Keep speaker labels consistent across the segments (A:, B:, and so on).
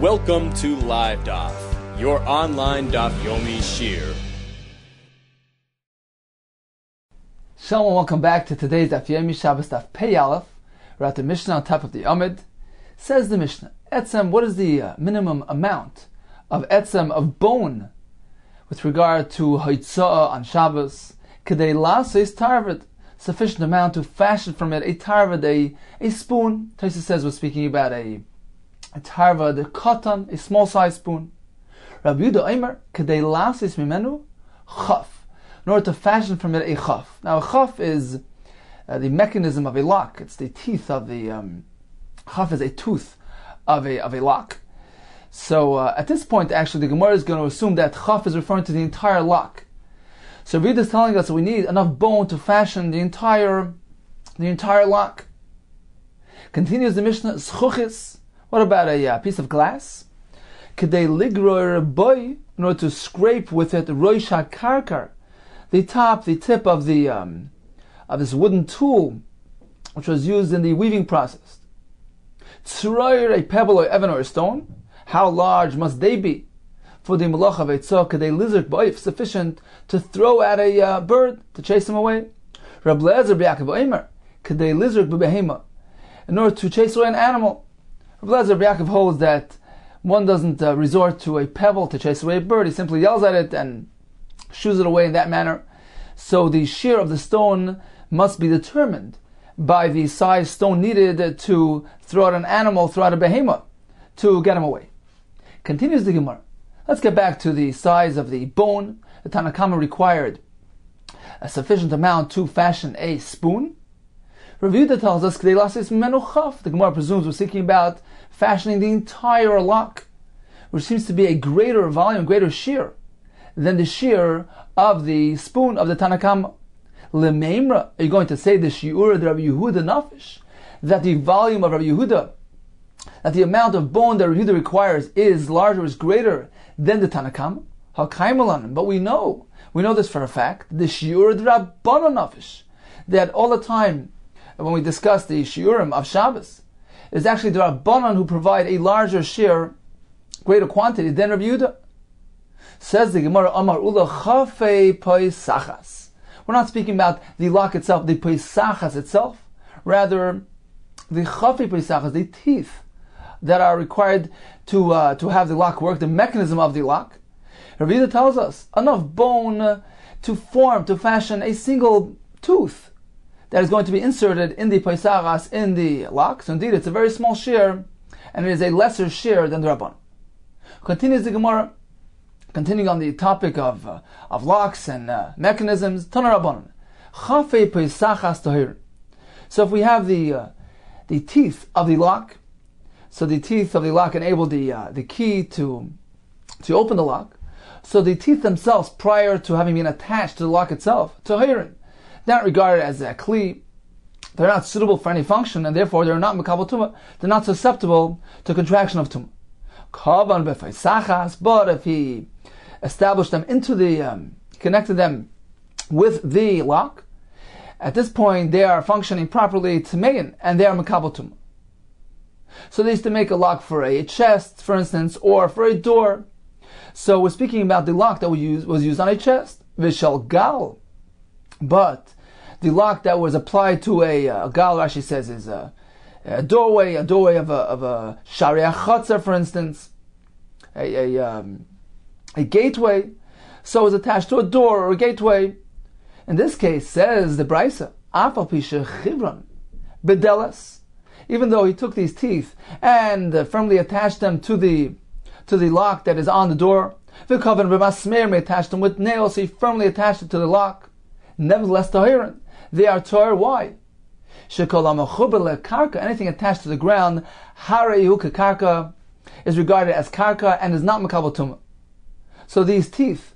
A: Welcome to LIVEDAF, your online Daf Yomi Shiur.
B: Shalom and welcome back to today's Daf Yomi Shabbos Daf Pei Aleph. We're at the Mishnah on top of the Amid. Says the Mishnah, Etzem, what is the minimum amount of Etzem, of bone, with regard to Haitzah on Shabbos? Kedei lasis tarvet, sufficient amount to fashion from it a tarvet, a spoon. Taisa says we're speaking about a tarva, the katan, a small size spoon. Rabbi Yehuda Omer, kedei lasis mimenu chaf, in order to fashion from it a chaf. Now a chaf is the mechanism of a lock. It's the teeth of the chaf is a tooth of a lock. So at this point, actually, the Gemara is going to assume that chaf is referring to the entire lock. So Rabbi Yehuda is telling us that we need enough bone to fashion the entire lock. Continues the Mishnah, zchuchis. What about a piece of glass? Kedei ligroir boy, in order to scrape with it roish hakarkar, the tip of this wooden tool, which was used in the weaving process. Tzroir, a pebble or even or a stone. How large must they be for the malach of eitzah? Kedei lizard boif, sufficient to throw at a bird to chase him away. Rab Lezer b'Yaakov Omer, kedei lizard b'behema, in order to chase away an animal. Rab Lezer b'Yaakov holds that one doesn't resort to a pebble to chase away a bird. He simply yells at it and shoos it away in that manner. So the shear of the stone must be determined by the size stone needed to throw out an animal, throw out a behema, to get him away. Continues the Gemara. Let's get back to the size of the bone. The Tanna Kama required a sufficient amount to fashion a spoon. Rav Yehuda tells us, the Gemara presumes we're speaking about fashioning the entire lock, which seems to be a greater volume, greater shear than the shear of the spoon of the Tanna Kama. Lemeimra, are you going to say the Shiur of Rabbi Yehuda Nafish, that the volume of Rabbi Yehuda, that the amount of bone that Rabbi Yehuda requires is larger, is greater than the Tanna Kama? But we know this for a fact, the Shiur of Rabbanan Nafish, that all the time when we discuss the Shiurim of Shabbos, it is actually the Rabbanan who provide a larger share, greater quantity than Rabbi Yehuda. Says the Gemara, Amar Ula Chafei Paisachas. We're not speaking about the lock itself, the Paisachas itself, rather the Chafei Paisachas, the teeth that are required to have the lock work, the mechanism of the lock. Rabbi Yehuda tells us enough bone to fashion a single tooth that is going to be inserted in the Paisachas, in the lock. So indeed, it's a very small shear, and it is a lesser shear than the Rabban. Continues the Gemara, continuing on the topic of locks and mechanisms. Tana Rabbanan, Chafei Paisachas Tahir. So if we have the teeth of the lock, so the teeth of the lock enable the key to open the lock. So the teeth themselves, prior to having been attached to the lock itself, Tahirin, they're not regarded as a kli. They're not suitable for any function, and therefore they're not mekabel tumah. They're not susceptible to contraction of tumah. Kavan b'faisachas, but if he established them into connected them with the lock, at this point they are functioning properly tmein, and they are mekabel tumah. So they used to make a lock for a chest, for instance, or for a door. So we're speaking about the lock that was used on a chest, vishal gal. But the lock that was applied to a gal, Rashi says, is a doorway of a shariach chatzar, for instance, a gateway. So it's attached to a door or a gateway. In this case, says the Brisa, afal pisha chivron bedelas. Even though he took these teeth and firmly attached them to the lock that is on the door, v'kavan b'masmer may attach them with nails. So he firmly attached it to the lock. Nevertheless, tahirin, they are tahir. Why? Anything attached to the ground, harehu karka, is regarded as karka and is not mekabel tumah. So these teeth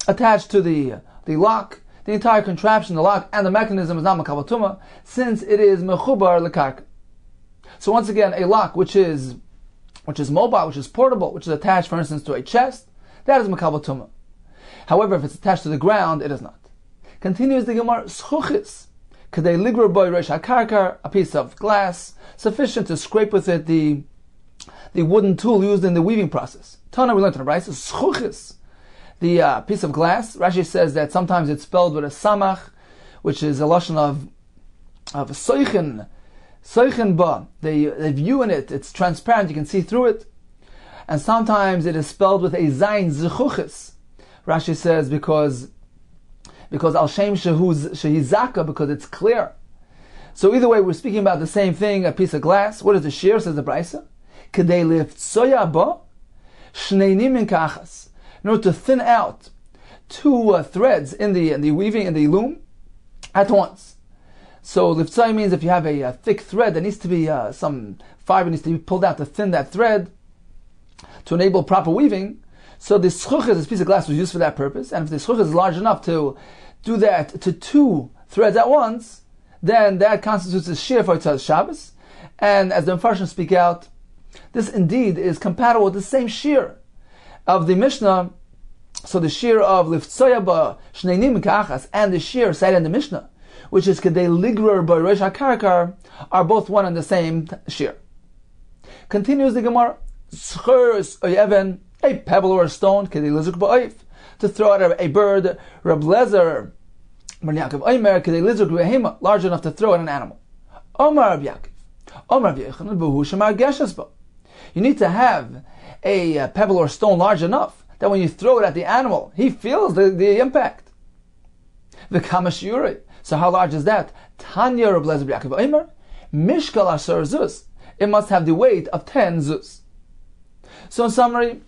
B: attached to the lock, the entire contraption, the lock and the mechanism is not mekabel tumah, since it is mechubar lekarka. So once again, a lock which is mobile, which is portable, which is attached, for instance, to a chest, that is mekabel tumah. However, if it's attached to the ground, it is not. Continues the Gemara, Schuchis, Kedei Ligra Boy Resh HaKarkar, a piece of glass, sufficient to scrape with it the the wooden tool used in the weaving process. Tana, we learned in the Brisa, schuchis, the piece of glass. Rashi says that sometimes it's spelled with a samach, which is a lashon of soichen ba. The view in it, it's transparent, you can see through it. And sometimes it is spelled with a zayin, zechuchis. Rashi says because al shem shehizaka, because it's clear. So either way, we're speaking about the same thing, a piece of glass. What is the shiur, says the Brisa? Kedei liftsoya ba, shnei nimin kachas. In order to thin out two threads in the weaving, in the loom, at once. So liftsoya means if you have a thick thread, there needs to be some fiber needs to be pulled out to thin that thread to enable proper weaving. So the schuchas, this piece of glass, was used for that purpose. And if the schuchas is large enough to do that to two threads at once, then that constitutes a shiur for Yitzhak Shabbos. And as the Mepharshim speak out, this indeed is compatible with the same shiur of the Mishnah. So the shiur of liftsoya ba shnei nimin ka'achas and the shiur cited in the Mishnah, which is kedei ligrer ba reish hakarkar, are both one and the same shiur. Continues the Gemara, schurs oyeven, a pebble or a stone, kedei lizuk ba'oif, to throw at a bird, Reb Lezer, Bar Yaakov Omer, kedei lizuk behema, large enough to throw at an animal. Omar Reb Yaakov, Omar Reb Yochanan, b'hu shemar geshes ba. You need to have a pebble or stone large enough that when you throw it at the animal, he feels the impact. V'kama shiurei. So how large is that? Tanya Reb Lezer Yaakov Omer, mishkal asar zuz. It must have the weight of 10 zuz. So in summary,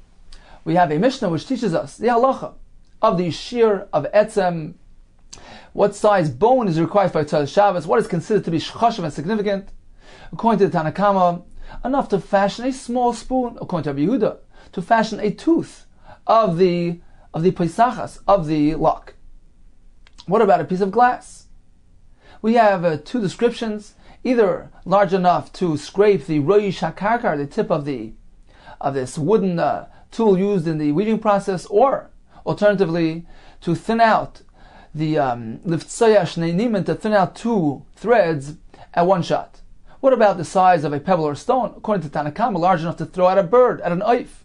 B: we have a Mishnah which teaches us the halacha of the shiur of etzem, what size bone is required for Yitzhak Shabbos, what is considered to be chashuv and significant. According to the Tanakama, enough to fashion a small spoon, according to Rabbi Yehuda, to fashion a tooth of the pesachas, of the lock. What about a piece of glass? We have two descriptions, either large enough to scrape the roish hakarkar, the tip of this wooden tool used in the weaving process, or alternatively to thin out the liftsoya shnei nimin, to thin out two threads at one shot. What about the size of a pebble or stone? According to Tanakama, large enough to throw at a bird, at an oif.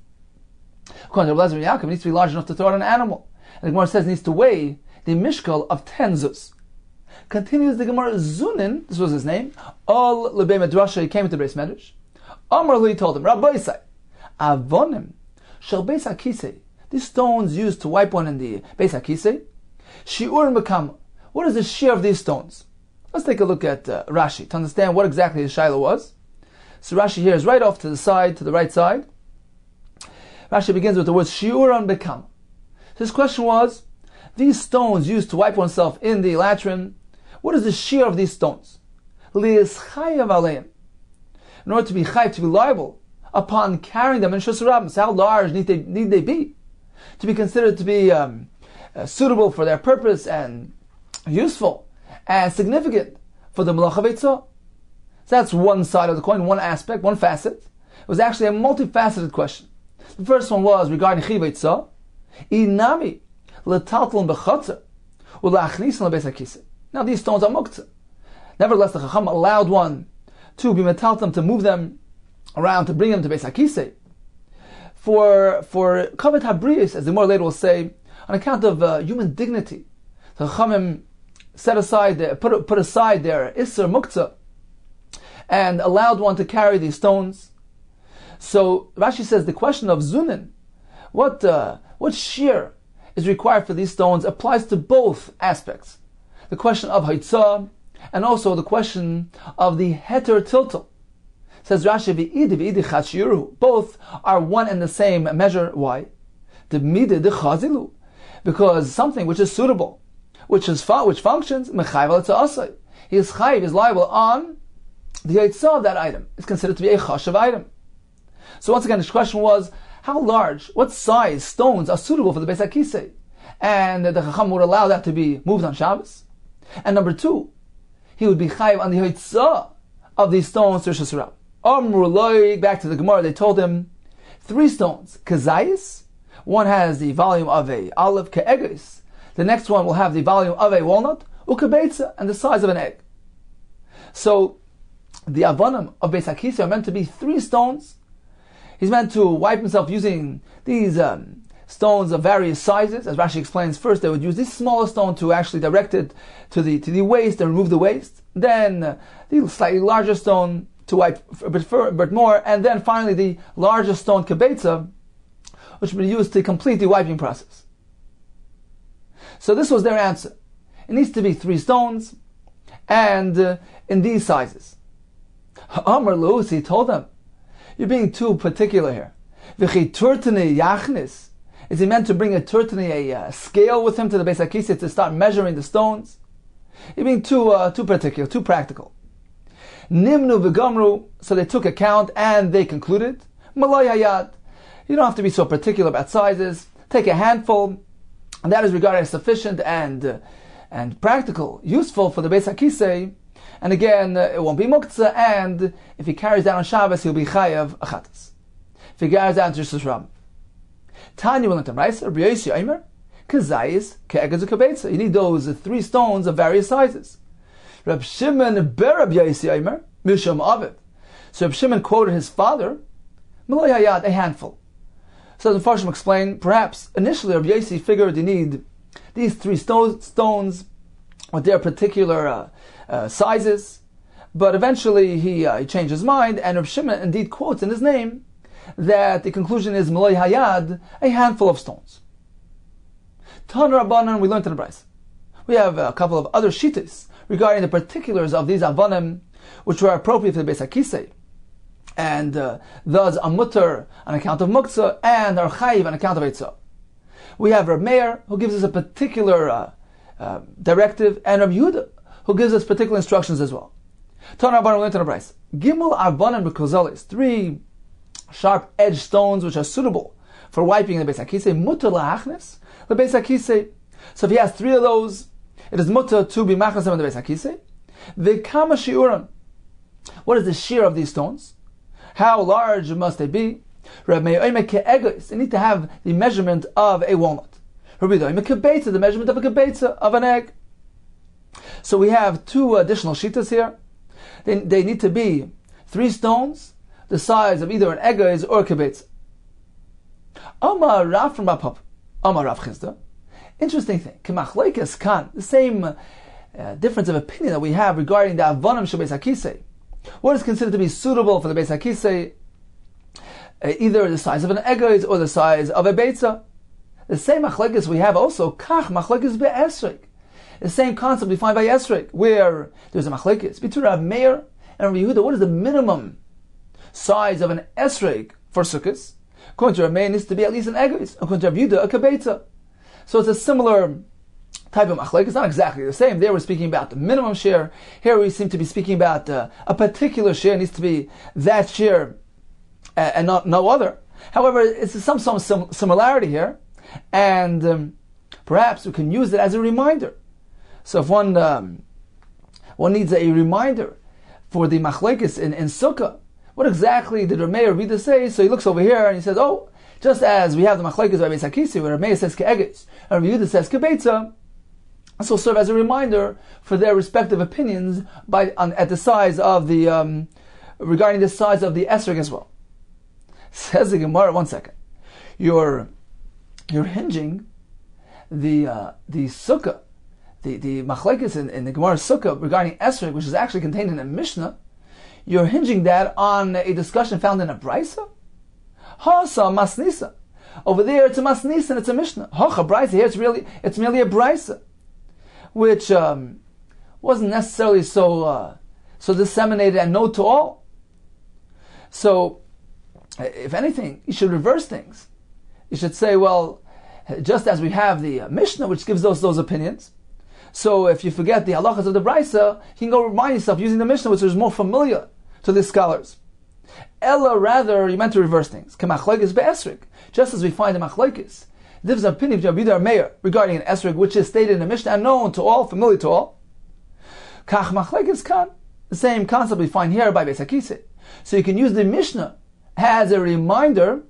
B: According to Reb Lezer Yaakov, it needs to be large enough to throw at an animal. And the Gemara says it needs to weigh the mishkal of 10 zuz. Continues the Gemara, Zunin, this was his name, all lebei medrasha, he came into the Beis Medrash. Amar Lu, he told him, Rabbi Isai, avonim shel beis hakisei, these stones used to wipe one in the beis hakisei, shiur mekam. What is the shiur of these stones? Let's take a look at Rashi to understand what exactly the shaila was. So Rashi here is right off to the side, to the right side. Rashi begins with the words shiuran bekam. His question was, these stones used to wipe oneself in the latrine, what is the shiur of these stones? Li'eschayav aleim. In order to be chayav, to be liable upon carrying them in Shus Rabbim. So how large need they be to be considered to be suitable for their purpose and useful and significant for the Melacha Veitzah? So that's one side of the coin, one aspect, one facet. It was actually a multifaceted question. The first one was regarding Chi Veitzah, inami letaltalon b'chatzer u'la'achnisan lebeis hakisei. Now these stones are muktzah. Nevertheless, the Chacham allowed one to be metaltam, to move them around, to bring them to Beis HaKisei. For Kavod HaBriyos, as the more later will say, on account of human dignity, the Chachamim set aside, put aside their Isser Muktzah, and allowed one to carry these stones. So Rashi says the question of Zunin, what shiur is required for these stones, applies to both aspects. The question of Haitzah, and also the question of the Heter Tiltal. Says Rashi, v'idi chat shiuruhu. Both are one and the same measure. Why? The mide de chazilu. Because something which is suitable, which functions, mechayiv al tza'asai. He is chayiv, is liable on the Haitzah of that item. It's considered to be a chashav item. So once again, the question was, how large, what size stones are suitable for the Beis HaKisei? And the Chacham would allow that to be moved on Shabbos. And number two, he would be chayiv on the Haitzah of these stones to Rishus Rabbim. Back to the Gemara, they told him 3 stones. Kazayis, one has the volume of a olive, ke'egis. The next one will have the volume of a walnut, ukebeitza, and the size of an egg. So the avonim of Beis HaKisei are meant to be 3 stones. He's meant to wipe himself using these stones of various sizes. As Rashi explains, first they would use this smaller stone to actually direct it to the waist and remove the waist. Then the slightly larger stone to wipe a bit more, and then finally the larger stone kibetza, which would be used to complete the wiping process. So this was their answer. It needs to be 3 stones, and in these sizes. Amar Lusi, he told them, you're being too particular here. V'chi turtene yachnis. Is he meant to bring a turtene, a scale with him to the Beis HaKisei to start measuring the stones? You're being too particular, too practical. Nimnu v'gamru, so they took account and they concluded, Malay hayad, you don't have to be so particular about sizes. Take a handful, and that is regarded as sufficient and practical, useful for the Beis HaKisei. And again, it won't be muktzah, and if he carries down on Shabbos, he'll be chayav achatas. If he carries down to Rishus Ram. Tanya will learn Raisa, Rabbi Yosi Omer, kazayis ke'egaz u'kabetza. You need those 3 stones of various sizes. Reb Shimon ber Rabbi Yosi Omer, misham aviv. So Reb Shimon quoted his father, Malay hayad, a handful. So the Farshim explain, perhaps initially Rabbi Yosi figured you need these 3 stones with their particular sizes, but eventually he changed his mind, and Reb Shimon indeed quotes in his name that the conclusion is Malay hayad, a handful of stones. Tan Rabbanan, we learned in the Bryce. We have a couple of other shittas regarding the particulars of these avanim, which were appropriate for the Beis HaKisei, and thus a mutter on account of muktzah, and are chayiv on account of eitzah. We have Reb Meir, who gives us a particular directive, and Reb Yehuda, who gives us particular instructions as well. Tan Rabbanan, we learned in the Bryce. Gimel arbanan b'kozalis, 3 sharp-edged stones which are suitable for wiping the Beis HaKisei, mutter la'achnes, the Beis HaKisei. So if he has 3 of those, it is mutter to be machnesem in the Beis HaKisei. V'kama shiuran. What is the shear of these stones? How large must they be? Reb Meir omer ke'egos. They need to have the measurement of a walnut. Rabbi omer kebetza, the measurement of a kebetza, of an egg. So we have 2 additional shittas here. They need to be 3 stones, the size of either an egos or a kibetz. Amar Rav from Rav Papa, Amar Rav Chizda. Interesting thing. K'machleikas kan, the same difference of opinion that we have regarding the avonim shel Beis HaKisei. What is considered to be suitable for the Beis HaKisei? Either the size of an egos or the size of a beitza. The same machleikas we have also. Kach machleikas be'esrek. The same concept we find by Esrek, where there's a machleikas between Rav Meir and Rav Yehuda. What is the minimum size of an esrog for sukkahs? According to Rav Meir, it needs to be at least an egos. According to Rav Yehuda, a kabetza. So it's a similar type of machlek. It's not exactly the same. There we're speaking about the minimum share. Here we seem to be speaking about a particular share. It needs to be that share and not no other. However, it's some similarity here, and perhaps we can use it as a reminder. So if one needs a reminder for the machlekes in Sukkah, what exactly did Rav Meir Vida say? So he looks over here and he says, oh, just as we have the machlekes by Beis HaKisei, where Rav Meir says ke'egos, and Rav Yehuda says ke'beitza, this will serve as a reminder for their respective opinions at the size of the regarding the size of the esrog as well. Says the Gemara, 1 second. You're hinging the sukkah, the machlekes in the Gemara sukkah regarding esrog, which is actually contained in a Mishnah. You're hinging that on a discussion found in a brisa. Hasa masnisa. Over there it's a masnisa and it's a Mishnah. Hocha brisa, here it's merely a brisa, which wasn't necessarily so disseminated and known to all. So, if anything, you should reverse things. You should say, well, just as we have the Mishnah, which gives those opinions, so if you forget the halachas of the brisa, you can go remind yourself using the Mishnah, which is more familiar to the scholars. Ella, rather, you meant to reverse things. K'machlekes be'esrog. Just as we find in machlekes, there's an opinion of Rabbi Meir regarding an esrog, which is stated in the Mishnah and known to all, familiar to all. Kach machlekes kan. The same concept we find here by Beis HaKisei. So you can use the Mishnah as a reminder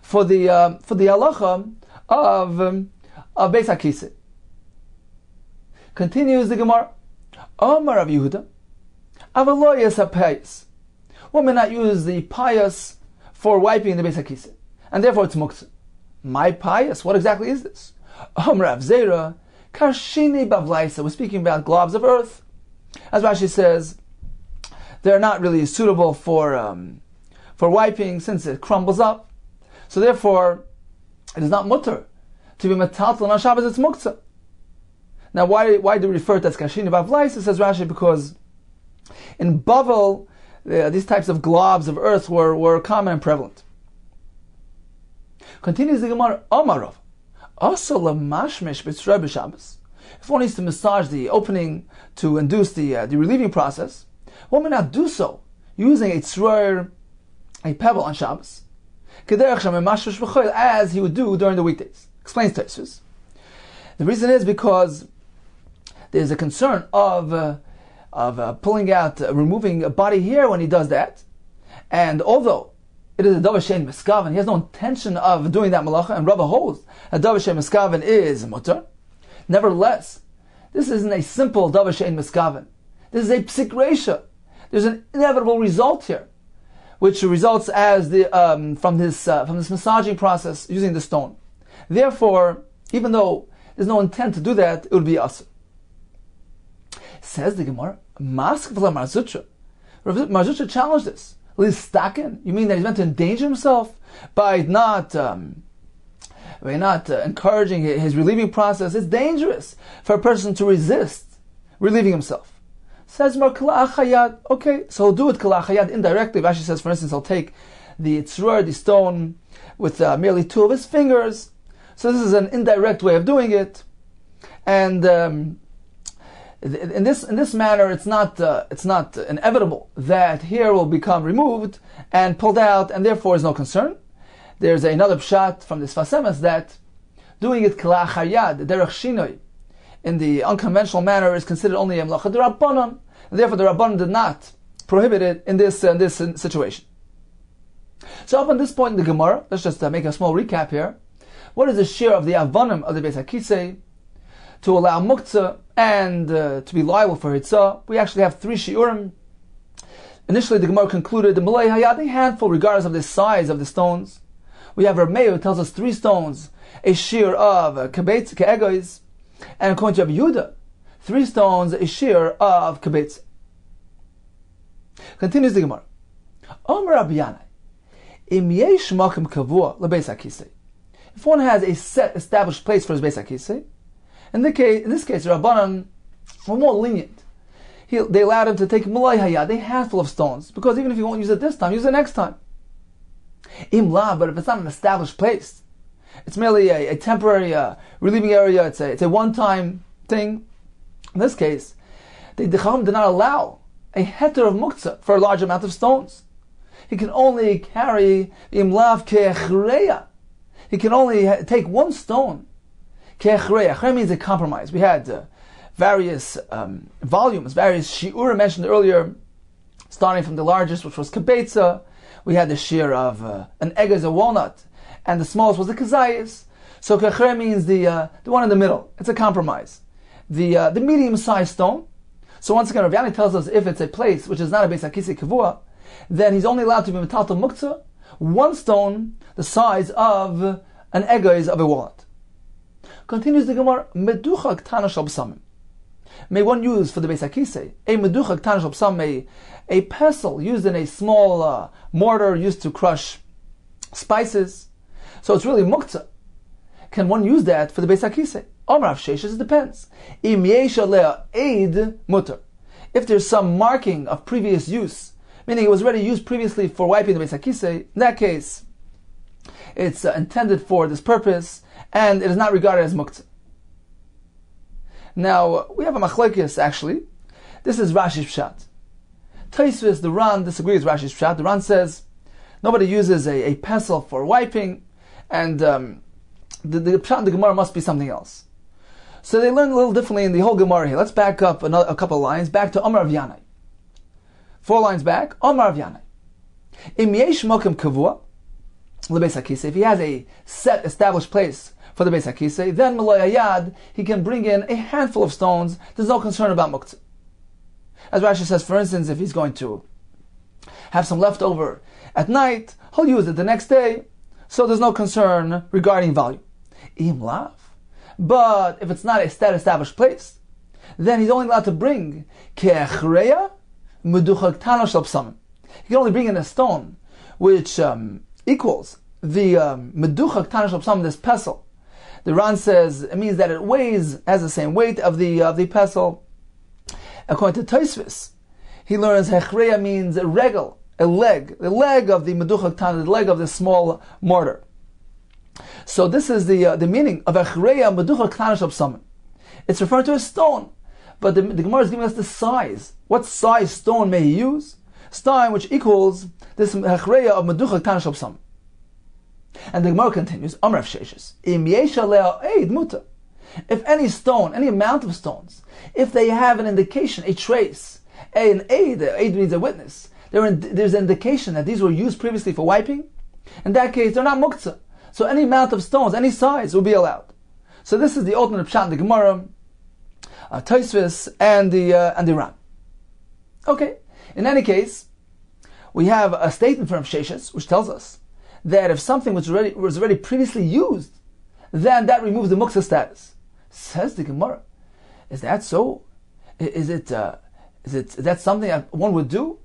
B: for the halacha of Beis HaKisei. Continues the Gemara. Omar Rav Yehuda, avalo yes hapayis. One may not use the pious for wiping the Beis HaKisei, and therefore it's muktzah. My pious, what exactly is this? Rav Zera, Karshini Bavlaisa, we're speaking about globs of earth. As Rashi says, they're not really suitable for wiping since it crumbles up. So therefore, it is not mutter to be metaltal on Shabbos, it's muktzah. Now, why do we refer to it as Karshini Bavlaisa? Says Rashi, because in Bavel, these types of globs of earth were common and prevalent. Continues the Gemara, Omarov. Also, lamashmesh b'tzrei b'Shabbos. If one needs to massage the opening to induce the relieving process, one may not do so using a tzror, a pebble on Shabbos, as he would do during the weekdays. Explains Tosfos. The reason is because there's a concern of pulling out, removing a body hair when he does that, and although it is a davar shein miskaven, he has no intention of doing that malacha, and Rava holds a davar shein miskaven is mutter. Nevertheless, this isn't a simple davar shein miskaven. This is a psik reisha. There's an inevitable result here, which results as from this massaging process using the stone. Therefore, even though there's no intent to do that, it would be asur. Says the Gemara, Mask v'la Marzutra. Marzutra challenged this. Listaken? You mean that he's meant to endanger himself by not encouraging his relieving process? It's dangerous for a person to resist relieving himself. Says Mar kala achayad. Okay, so he'll do it kala achayad indirectly. Rashi says, for instance, he'll take the tzror, the stone, with merely two of his fingers. So this is an indirect way of doing it, and in this manner, it's not inevitable that hair will become removed and pulled out, and therefore is no concern. There's another pshat from this Fasemas that doing it kala achayad derech shinoi in the unconventional manner is considered only a melacha d'Rabbanan, and therefore the Rabbanan did not prohibit it in this situation. So up on this point in the Gemara, let's just make a small recap here. What is the shiur of the avonim of the Beis HaKisei to allow muktzah and to be liable for hitzah? We actually have 3 shiurim. Initially, the Gemara concluded the malay hayad, a handful, regardless of the size of the stones. We have Rav Meir who tells us 3 stones, a shiur of kabetz ke'egois, and according to Rabbi Yehuda, 3 stones, a shiur of kabetz. Continues the Gemara. Omer Rabbi Yanai, im yesh makom kavua lebeis hakisei. If one has a set established place for his beis hakisei, in this case, the Rabbanan were more lenient. They allowed him to take malay hayad, a handful of stones, because even if you won't use it this time, use it next time. Im la, but if it's not an established place, it's merely a temporary relieving area, it's a one-time thing. In this case, the Chacham did not allow a heter of muktzah for a large amount of stones. He can only carry im lav ke'echreya. He can only take 1 stone. Ke'echreya means a compromise. We had various volumes, various shiur mentioned earlier, starting from the largest, which was kabetza. We had the shiur of an egg as a walnut, and the smallest was the kazayis. So ke'echreya means the one in the middle. It's a compromise. The medium-sized stone. So once again, Rav Yani tells us if it's a place which is not a beis hakisei kavua, then he's only allowed to be metaltal muktzah 1 stone the size of an egg of a walnut. Continues the Gemara, meducha ktana shel b'samim. May one use for the beis hakisei a meducha ktana shel b'samim, a pestle used in a small mortar used to crush spices. So it's really muktzah. Can one use that for the beis hakisei? Omar Rav Sheshes, it depends. Im yesh aleh eid mutter. If there's some marking of previous use, meaning it was already used previously for wiping the beis hakisei, in that case, it's intended for this purpose, and it is not regarded as muktzah. Now, we have a machlekes, actually. This is Rashi's pshat. Tosfos, the Ran, disagrees with Rashi's pshat. The Ran says, nobody uses a pestle for wiping, and the pshat in the Gemara must be something else. So they learn a little differently in the whole Gemara here. Let's back up a couple of lines, back to Omar Rav Yanai. 4 lines back, Omar Rav Yanai. Im yesh mokem kavua lebeis hakisei. If he has a set established place for the beis hakisei, then malay hayad, he can bring in a handful of stones. There's no concern about muktzah. As Rashi says, for instance, if he's going to have some leftover at night, he'll use it the next day, so there's no concern regarding value. Im lav. But if it's not a established place, then he's only allowed to bring ke'echreya meducha ktana shel psamim. He can only bring in a stone which equals the meducha ktana shel psamim, this pestle. The Ran says it means that it has the same weight of the pestle. According to Tosfos, he learns hechreya means a regel, the leg of the meducha ktana, the leg of the small mortar. So this is the meaning of hechreya meducha ktana shel psamim. It's referring to a stone, but the Gemara is giving us the size. What size stone may he use? Stone which equals this hechreya of meducha ktana shel psamim. And the Gemara continues, Amar Rav Sheshes, Im yesh aleh eid muta. If any stone, any amount of stones, if they have an indication, a trace, an aid means a witness, there's an indication that these were used previously for wiping, in that case they're not muktzah. So any amount of stones, any size, will be allowed. So this is the ultimate pshat in the Gemara, Tosfos, and the Ran. Okay, in any case, we have a statement from Sheshes which tells us that if something was already previously used, then that removes the muktzah status. Says the Gemara, is that so? Is that something that one would do?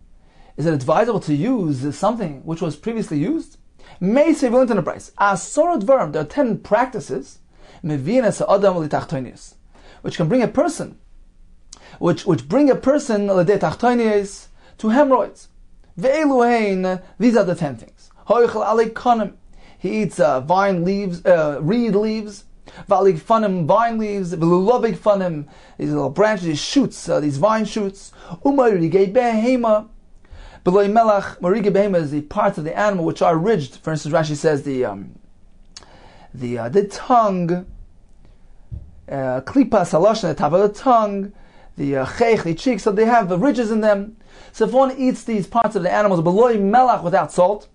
B: Is it advisable to use something which was previously used? May say will into the price. Asorot verm. There are 10 practices, which can bring a person, which bring a person to hemorrhoids. These are the 10 things. He eats vine leaves, reed leaves, vine leaves, these little branches, these shoots, these vine shoots. Below melach, marige behema is the parts of the animal which are ridged. For instance, Rashi says the tongue, klipa salosha, the top of the tongue, the cheich, the cheeks, so they have the ridges in them. So if one eats these parts of the animals below melach without salt,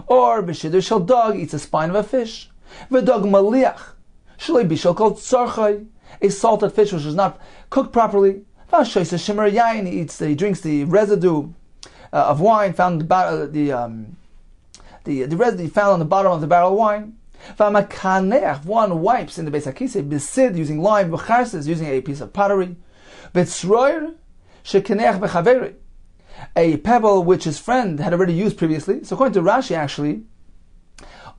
B: or b'shidur shel dog eats the spine of a fish, v'dog maliach, shalei bishol called tzarchai, a salted fish which is not cooked properly, v'ashoysa shimmer yain, he drinks the residue of wine found in the residue found on the bottom of the barrel of wine. One wipes in the Beis HaKisei bisid using lime, v'charses using a piece of pottery, b'tzroir shekeneach b'chaveri, a pebble which his friend had already used previously. So according to Rashi, actually,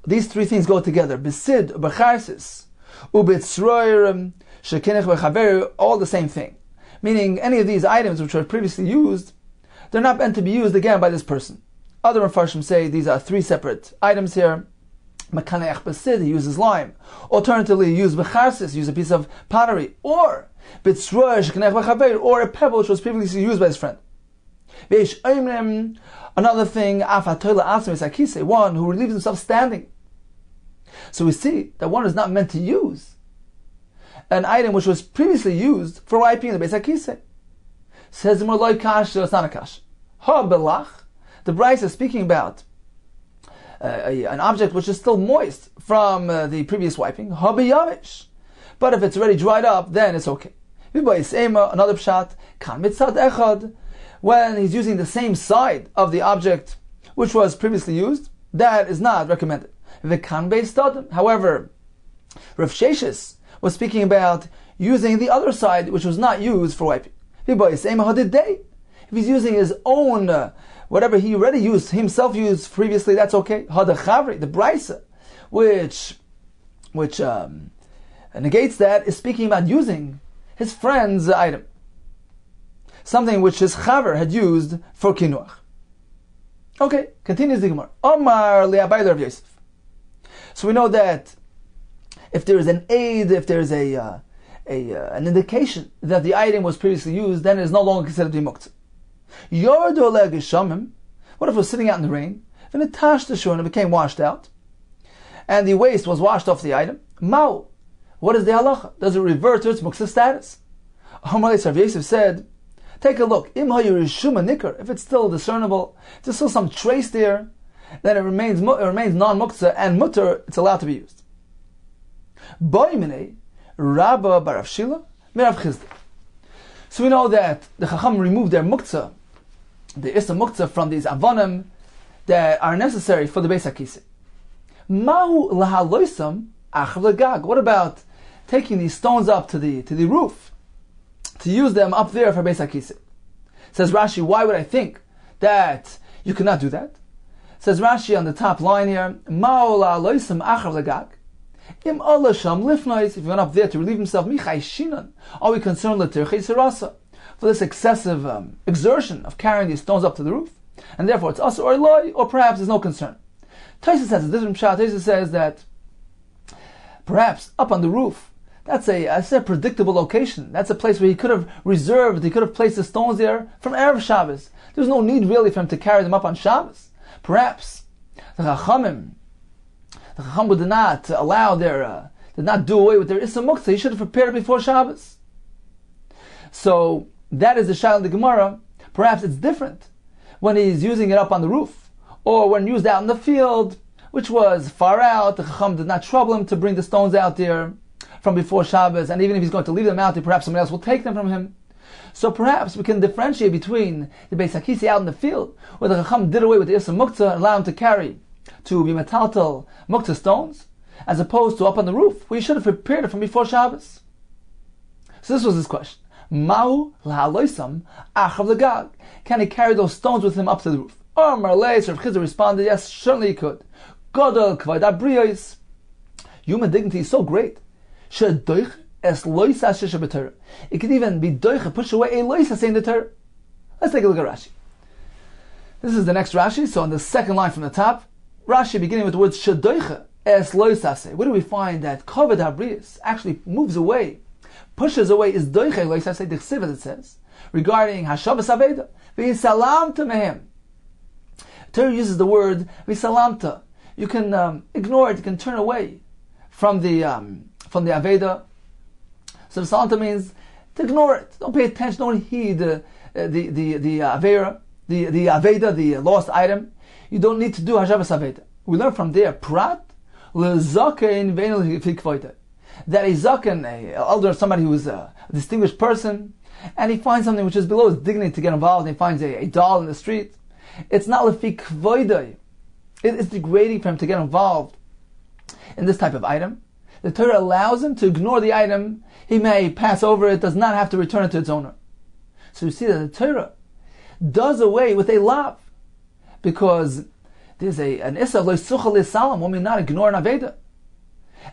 B: these 3 things go together: bisid, b'charses, u'b'tzroir shekeneach b'chaveri, all the same thing. Meaning, any of these items which were previously used, they're not meant to be used again by this person. Other Mefarshim say these are 3 separate items here. Mekaneach basid, he uses lime. Alternatively, he used becharsis, use a piece of pottery, or or a pebble which was previously used by his friend. Another thing, one who relieves himself standing. So we see that one is not meant to use an item which was previously used for wiping in the Beis HaKisei. Says more like kash, so it's not a kash. Ha belach, the Bryce is speaking about an object which is still moist from the previous wiping. Ha beyavish, but if it's already dried up, then it's okay. Another pshat, kan mitzad echad, when he's using the same side of the object which was previously used, that is not recommended. V'kan beistad. However, Rav Sheshes was speaking about using the other side which was not used for wiping. If he's using his own, whatever he already used, himself used previously, that's okay. Hadachavri, the Brisa, which negates that, is speaking about using his friend's item. Something which his chaver had used for kinuach. Okay, continues the Gemara. Omar li'abayla Rav Yosef. So we know that if there is an aid, if there is an indication that the item was previously used, then it is no longer considered to be muktzah. What if it was sitting out in the rain, and it tashed the shur and it became washed out, and the waste was washed off the item? Mao, what is the halacha? Does it revert to its muktzah status? Rav Yosef said, take a look. If it's still discernible, there's still some trace there, then it remains non-muktzah and mutter, it's allowed to be used. Rabba Barav Shila, Merav Chizda. So we know that the Chacham removed their muktzah the Issa Muktzah from these Avonim that are necessary for the Beis HaKisei. Mahu lahaloisam achav legag. What about taking these stones up to the roof to use them up there for Beis HaKisei? Says Rashi, why would I think that you cannot do that? Says Rashi on the top line here, Mahu lahaloisam achav legag. Im Allah sham lifnais. If he went up there to relieve himself, michai shinan. Are we concerned l'tirchei serasa for this excessive exertion of carrying these stones up to the roof? And therefore it's us or loy, or perhaps there's no concern. Taisa says a different pshat. Taisa says that perhaps up on the roof, that's a predictable location. That's a place where he could have placed the stones there from Erev Shabbos. There's no need really for him to carry them up on Shabbos. Perhaps the Chacham did not allow did not do away with their Issa Muktzah. He should have prepared it before Shabbos. So that is the shayla of the Gemara. Perhaps it's different when he's using it up on the roof, or when used out in the field, which was far out. The Chacham did not trouble him to bring the stones out there from before Shabbos, and even if he's going to leave them out there, perhaps someone else will take them from him. So perhaps we can differentiate between the Beis HaKisei out in the field, where the Chacham did away with the Issa Muktzah and allowed him to carry, to be metaltal Muktzah stones, as opposed to up on the roof, where he should have prepared it from before Shabbos. So this was his question. Mahu lahaloisam achav legag. Can he carry those stones with him up to the roof? Rav Chizah responded, yes, certainly he could. Gadol kavod habriyos. Human dignity is so great. It could even be doich, push away a loisa saying the Torah. Let's take a look at Rashi. This is the next Rashi. So on the second line from the top, Rashi beginning with the words shadoicha es loisa. Where do we find that kavod habriyos actually moves away, pushes away is doiche loisa say the chsiv, as it says regarding hashavas aveda v'yisalamta mehem. Torah uses the word v'yisalamta. You can ignore it. You can turn away from the aveda. So v'yisalamta means to ignore it. Don't pay attention. Don't heed the avera, the aveda, the lost item. You don't need to do hashavas aveda. We learn from there prat lezaken ve'enu fikvoita. That a zaken, an elder, somebody who is a distinguished person, and he finds something which is below his dignity to get involved, and he finds a doll in the street. It's not lefi kvoidai. It's degrading for him to get involved in this type of item. The Torah allows him to ignore the item. He may pass over it, does not have to return it to its owner. So you see that the Torah does away with a lav, because there's an issa lo sucha l'salam, one may not ignore an aveda.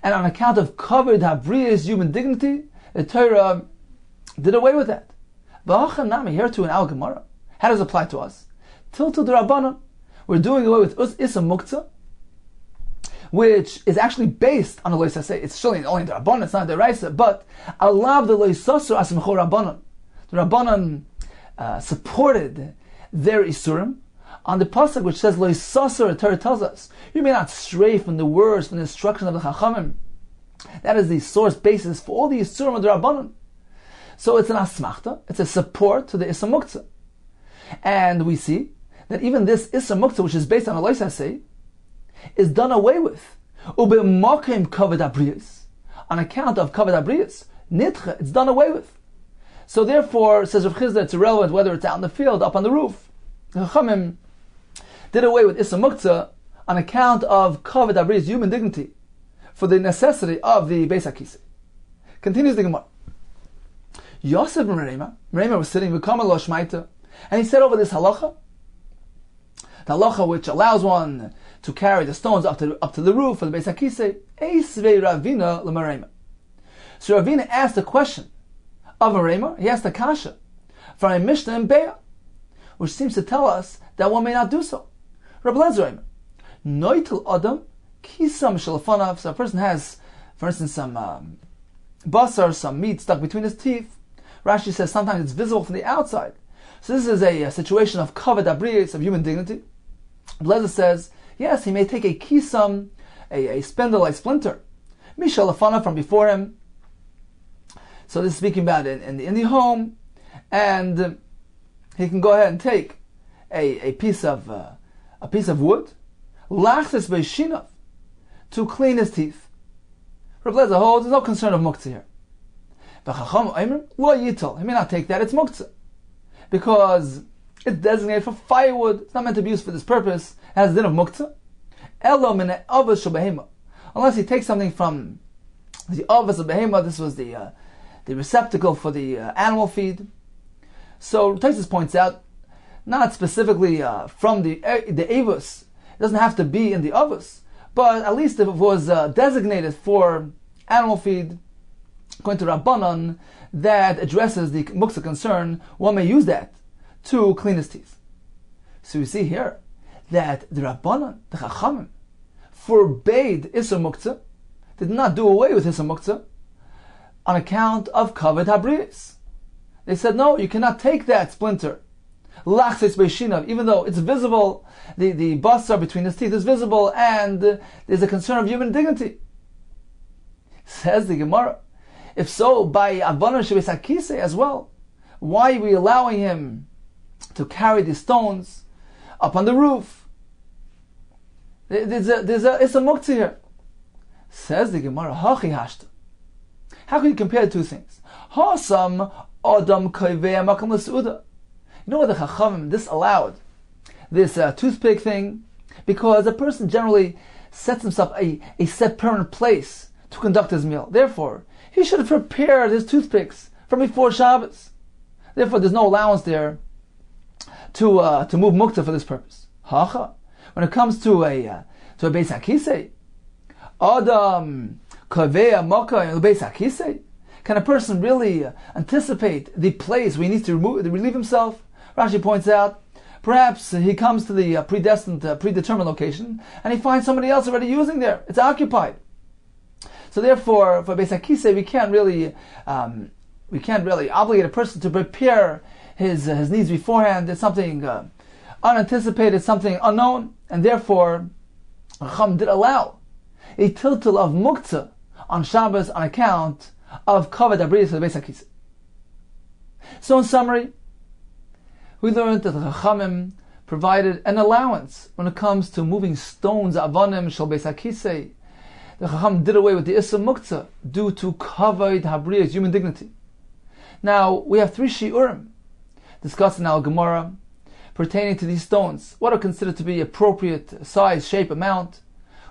B: And on account of kavod habriyos, human dignity, the Torah did away with that. V'hachanami, here too in our Gemara. How does it apply to us? Tiltul d'Rabbanan. We're doing away with Issa Muktzah, which is actually based on a lois aseh. It's surely only the Rabbanan, it's not the Raisa, but alav the lois sasur asimcho Rabbanan. The Rabbanan supported their Isurim on the pasuk which says lois sasur. The Torah tells us you may not stray from the words, from the instruction of the Chachamim. That is the source basis for all the Isurim of the Rabbanan. So it's an asmachta, it's a support to the Issa Muktzah. And we see that even this Issa Muktzah, which is based on a lois aseh, is done away with. Ubemokim kavod habriyos. On account of kavod habriyos, nitcha, it's done away with. So therefore, says Rav Chizah, it's irrelevant whether it's out in the field, up on the roof. The Chachamim did away with Issa Muktzah on account of kavod habriyos, human dignity, for the necessity of the Beis HaKisei. Continues the Gemara. Yosef Merema was sitting with Kamal Lo Shmaita, and he said over this halacha, the halacha which allows one to carry the stones up to the roof of the Beis HaKisei, Eisvei Ravina L'Merema. So Ravina asked a question of Merema. He asked a kasha from a Mishnah in Be'ah, which seems to tell us that one may not do so. Rabbi Lezer Noitel Adam Kisam Shalafanav. So a person has, for instance, some basar, some meat stuck between his teeth. Rashi says sometimes it's visible from the outside. So this is a situation of kavod habriyos, of human dignity. Lezer says, yes, he may take a kisam, a spindle, a splinter, mishalafana, from before him. So this is speaking about in the home, and he can go ahead and take a piece of wood, lachses beishinav, to clean his teeth. Rabbi Lezer holds there's no concern of muktzah here. But Chacham Omer lo yital, he may not take that. It's muktzah, because It's designated for firewood. It's not meant to be used for this purpose. It has a din of muktzah. Elo min avos shel behema. Unless he takes something from the avos of behema, this was the receptacle for the animal feed. So Taisus points out, not specifically from the avos. It doesn't have to be in the avos, but at least if it was designated for animal feed, according to Rabbanan, that addresses the muktzah concern, one may use that to clean his teeth. So we see here that the Rabbanan, the Chachamim, forbade Isser Muktzah, did not do away with Isser Muktzah, on account of Kavod Habriyos. They said, no, you cannot take that splinter, Lachses Beishinav, even though it's visible, the basar between his teeth is visible, and there's a concern of human dignity. Says the Gemara, if so, by Avana Shebeis HaKisei as well, why are we allowing him to carry the stones up on the roof? It's a muktzah here. Says the Gemara, Hachi Hashta. How can you compare the two things? Hasam Adam Koivei Makam L'Seuda. You know what the Chachamim disallowed this toothpick thing? Because a person generally sets himself a set permanent place to conduct his meal. Therefore, he should have prepared his toothpicks from before Shabbos. Therefore, there's no allowance there to move muktzah for this purpose. Hacha. When it comes to a Beis HaKisei, Adam Kaveh Maka in Beis HaKisei, can a person really anticipate the place where he needs to relieve himself? Rashi points out, perhaps he comes to the predetermined location, and he finds somebody else already using there. It's occupied. So therefore, for Beis HaKisei, we can't really obligate a person to prepare his needs beforehand. It's something unanticipated, something unknown, and therefore, Chacham did allow a tiltul of muktzah on Shabbos on account of kavod habriyos of the Beis HaKisei. So in summary, we learned that the Chachamim provided an allowance when it comes to moving stones, avanim shel Beis HaKisei. The Chacham did away with the Issa Muktzah due to kavod habriyos, human dignity. Now, we have 3 shiurim discussed in our Gemara pertaining to these stones. What are considered to be appropriate size, shape, amount?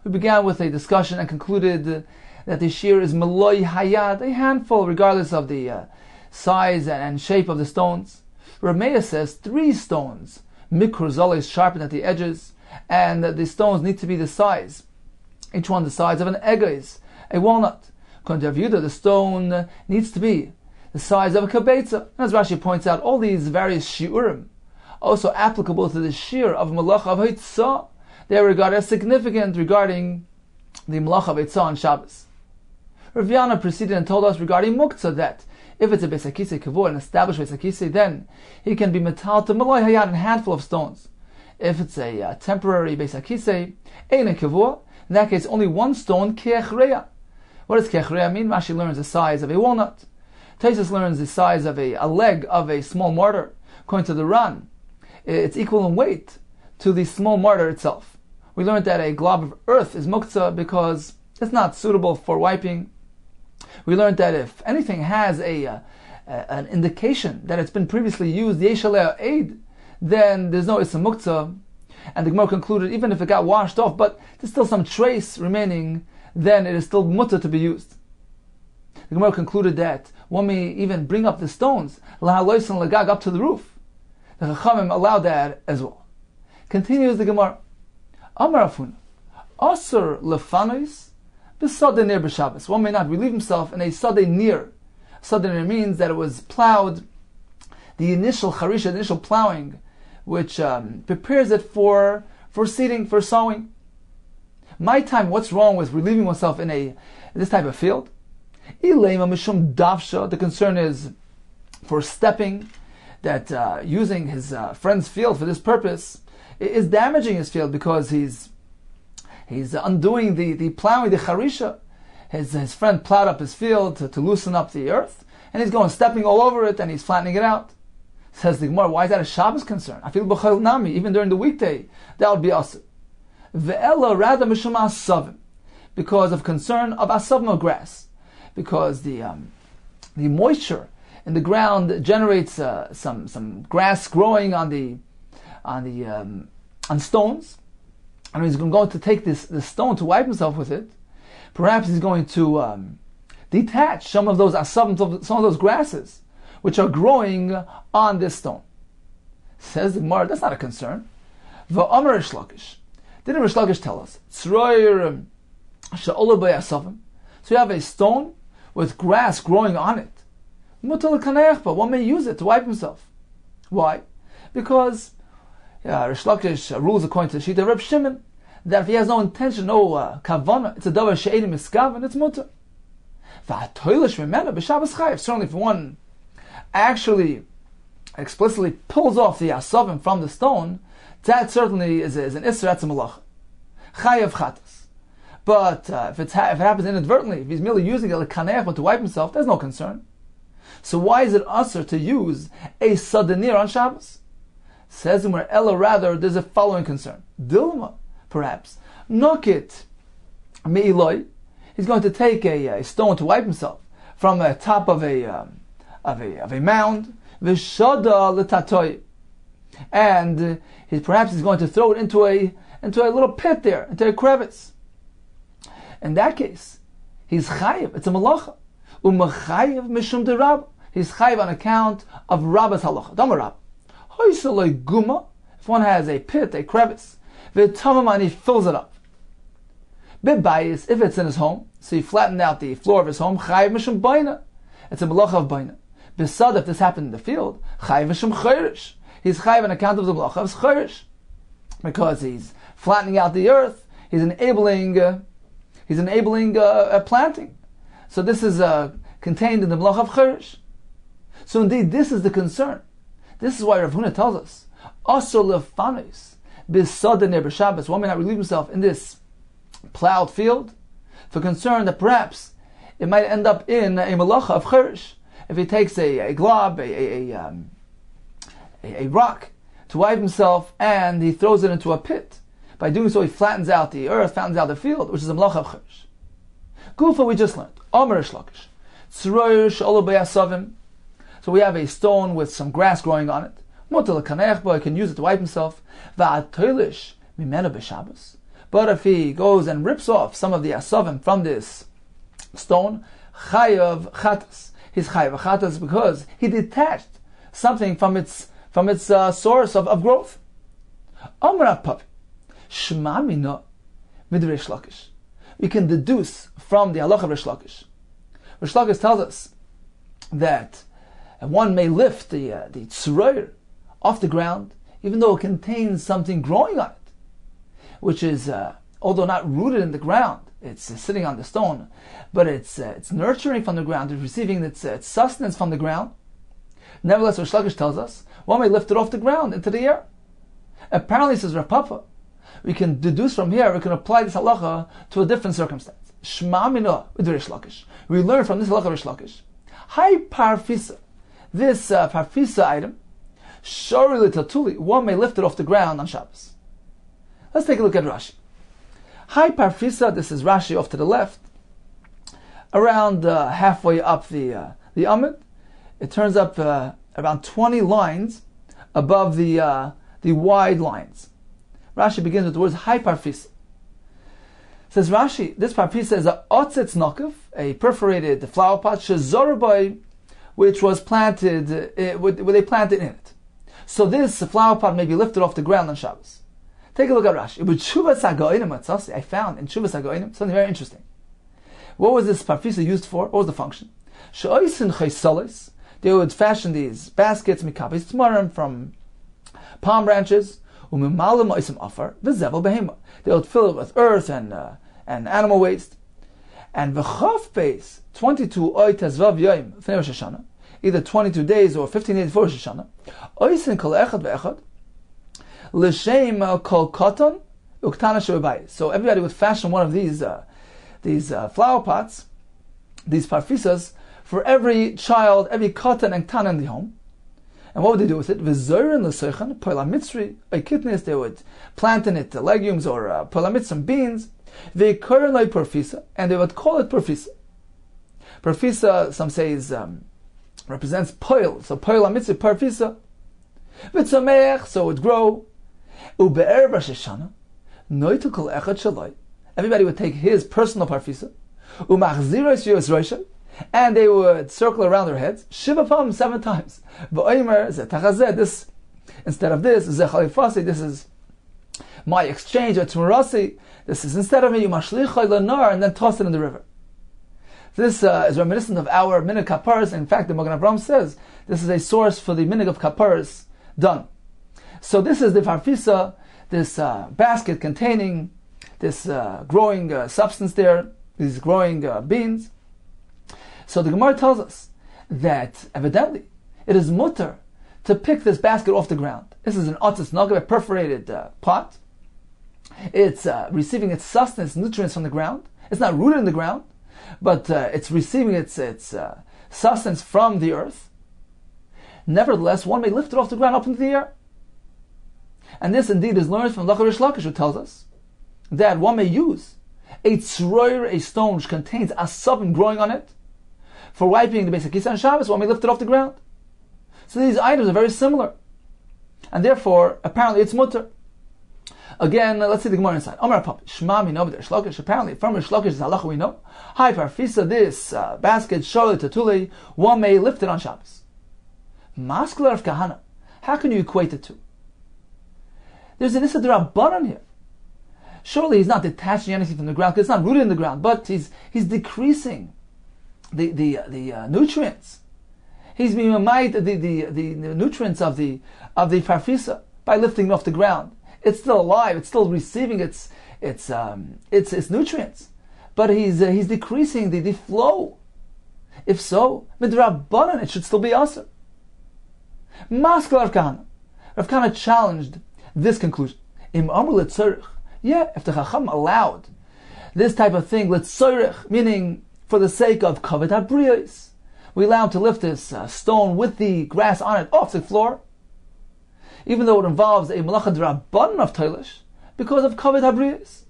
B: We began with a discussion and concluded that the shiur is meloi hayad, a handful regardless of the size and shape of the stones. Rameya says 3 stones, mikro zoles, sharpened at the edges, and the stones need to be the size, each one the size of an egos, a walnut. According to Rav Yehuda, the stone needs to be the size of a kabetza. As Rashi points out, all these various shiurim also applicable to the shiur of malacha of haitzah. They are regarded as significant regarding the malacha of haitzah on Shabbos. Rav Yana proceeded and told us regarding muktzah that if it's a Beis HaKisei kavod, an established Beis HaKisei, then he can be metal to maloi hayad, a handful of stones. If it's a temporary Beis HaKisei, ein a kavod, in that case only 1 stone, ke'echreya. What does ke'echreya mean? Rashi learns the size of a walnut. Taisus learns the size of a leg of a small mortar. According to the Ran, it's equal in weight to the small mortar itself. We learned that a glob of earth is muktzah because it's not suitable for wiping. We learned that if anything has an indication that it's been previously used, yesh aleh aid, then there's no issa muktzah. And the Gemara concluded, even if it got washed off, but there's still some trace remaining, then it is still mutter to be used. The Gemara concluded that one may even bring up the stones, lahalois and lagag, up to the roof. The Chachamim allowed that as well. Continues the Gemara. Amar Afuna, Asur lefanois b'sadeh near b'Shabbos. One may not relieve himself in a sadeh near. Sadeh near means that it was plowed, the initial charisha, the initial plowing, which prepares it for seeding, for sowing. My time, what's wrong with relieving oneself in this type of field? The concern is for stepping, that using his friend's field for this purpose is damaging his field because he's undoing the plowing, the charisha. His friend plowed up his field to loosen up the earth, and he's going stepping all over it and he's flattening it out. Says the Gemara, why is that a Shabbos concern? I feel b'chol nami, even during the weekday, that would be asur. Ve'ela rather mishum asavim, because of concern of asavim, of grass, because the moisture in the ground generates some grass growing on stones, and he's going to take this stone to wipe himself with it. Perhaps he's going to detach some of those asavim, some of those grasses which are growing on this stone. Says the Gemara, that's not a concern. V'amar Rish Lakish. Didn't Rish Lakish tell us? Tzroyer she'olah b'yasavim. So you have a stone with grass growing on it. Mutal kanech, but one may use it to wipe himself. Why? Because Rish Lakish rules according to the sheet of Reb Shimon that if he has no intention, no kavana, it's a davar she'edim miskav, and it's mutar. V'hatoilish memena b'Shabbos chayiv. Certainly, if one actually explicitly pulls off the asavim from the stone, that certainly is an isser, that's a malacha. Chayav chatas. But if it happens inadvertently, if he's merely using it like kanech to wipe himself, there's no concern. So why is it usher to use a sadanir on Shabbos? Says him where Ella, rather, there's a following concern. Dilma, perhaps. Nokit me'iloi. He's going to take a stone to wipe himself from the top of a mound. V'shada l'tatoi. And perhaps he's going to throw it into a little pit there, into a crevice. In that case, he's chayiv. It's a malacha. U'machayiv mishum derab. He's chayiv on account of Rabba's halacha. Damar Rab. Hoysaloi guma. If one has a pit, a crevice, v'tamam, and he fills it up. Bibayis, if it's in his home, so he flattened out the floor of his home, chayiv mishum baina. It's a malacha of baina. Besad, if this happened in the field, chayiv mishum chayrish. He's chayiv on account of the malacha of chayrish, because he's flattening out the earth. He's enabling planting. So this is contained in the malacha of chayrish. So indeed, this is the concern. This is why Rav Huna tells us, asur lefanos besad ne'er b'Shabbos. One may not relieve himself in this plowed field for concern that perhaps it might end up in a malacha of chayrish. If he takes a glob, a rock to wipe himself, and he throws it into a pit. By doing so, he flattens out the earth, flattens out the field, which is a malacha of chayrish. Gufa, we just learned. Omer Rish Lakish. Tzroyer she'olah b'yasavim. So we have a stone with some grass growing on it. Mutal kanech, but he can use it to wipe himself. V'atoilish mimena b'Shabbos. But if he goes and rips off some of the asavim from this stone, chayav chatas. He's chayav chatas because he detached something from its source of growth. Amar Papi, Shema mina mid Rish Lakish. We can deduce from the halacha of Rish Lakish. Rish Lakish tells us that one may lift the tzroyer off the ground, even though it contains something growing on it, which is, although not rooted in the ground, it's sitting on the stone, but it's nurturing from the ground, it's receiving its sustenance from the ground. Nevertheless, Rish Lakish tells us, one may lift it off the ground into the air. Apparently, says Rav Papa, we can deduce from here, we can apply this halacha to a different circumstance. Shema mina with Rish Lakish. We learn from this halacha of Rish Lakish. Hai parfisa. This parfisa item, shori l'tatuli, one may lift it off the ground on Shabbos. Let's take a look at Rashi. Hai parfisa, this is Rashi off to the left, around halfway up the Amid. It turns up around 20 lines above the wide lines. Rashi begins with the words Hai parfisa. Says Rashi, this parfisa is a otzitz nokav, a perforated flower pot, shezorbai, which was planted, where they planted in it. So this flower pot may be lifted off the ground on Shabbos. Take a look at Rashi. I found in Shuvas HaGoinim something very interesting. What was this parfisa used for? What was the function? They would fashion these baskets, mikapis tmarim, from palm branches. They would fill it with earth and animal waste. And v'chaf base 22 oy tezvav yoyim fnei Rosh Hashanah, either 22 days or 15 days before Rosh Hashanah. Oysin kol echad ve'echad l'shem kol koton uktana shebayis. So everybody would fashion one of these flower pots, these parfisas, for every child, every koton and ktana in the home. And what would they do with it? V'zorin l'seichen poila mitzri oikitnis. They would plant in it legumes or poila mitzri, beans. V'korin parfisa, and they would call it parfisa. Parfisa, some say, is represents poil. So poil amitzvah parfisa. V'tzomech, so it would grow. Ube'er Rosh Hashanah, noitu kol echad shaloi. Everybody would take his personal parfisa. Umachziros yos roisha, and they would circle around their heads. Shiva pam 7 times. V'oimer zetachazeh. This instead of this, zechalifasi. This is my exchange. Atmurasi. This is instead of me. Umashlichai lanar, and then toss it in the river. This is reminiscent of our minig kaparas. In fact, the Magen Avraham says this is a source for the minig of kaparas done. So this is the farfisa, this basket containing this growing substance there, these growing beans. So the Gemara tells us that evidently it is mutter to pick this basket off the ground. This is an otzes nagav, a perforated pot. It's receiving its sustenance, nutrients from the ground. It's not rooted in the ground, but it's receiving its sustenance from the earth. Nevertheless, one may lift it off the ground up into the air. And this indeed is learned from Lachar Rish Lakish, who tells us that one may use a tzroir, a stone which contains asabim growing on it, for wiping the basic kisa on Shabbos. One may lift it off the ground. So these items are very similar, and therefore apparently it's mutter. Again, let's see the Gemara inside. Amar Papi Shma mi no b'der Shlokish. Apparently, from Rish Lakish is halacha we know. Hi parfisa, this basket sholi tatuli. One may lift it on Shabbos. Maskler of kahana. How can you equate the two? There's an Issa D'Rabbanan here. Surely he's not detaching anything from the ground because it's not rooted in the ground, but he's decreasing the nutrients. He's being made the nutrients of the farfisa by lifting it off the ground. It's still alive. It's still receiving its nutrients, but he's decreasing the flow. If so, midrabbanan, it should still be asur. Maskal Rav Kahana. Rav Kahana challenged this conclusion. Im amru letzorich. Yeah, if the Chacham allowed this type of thing, letzorich, meaning for the sake of kavod habriyos, we allow him to lift this stone with the grass on it off the floor, even though it involves a malacha d'rabbanan of toilish, because of kavod habriyos,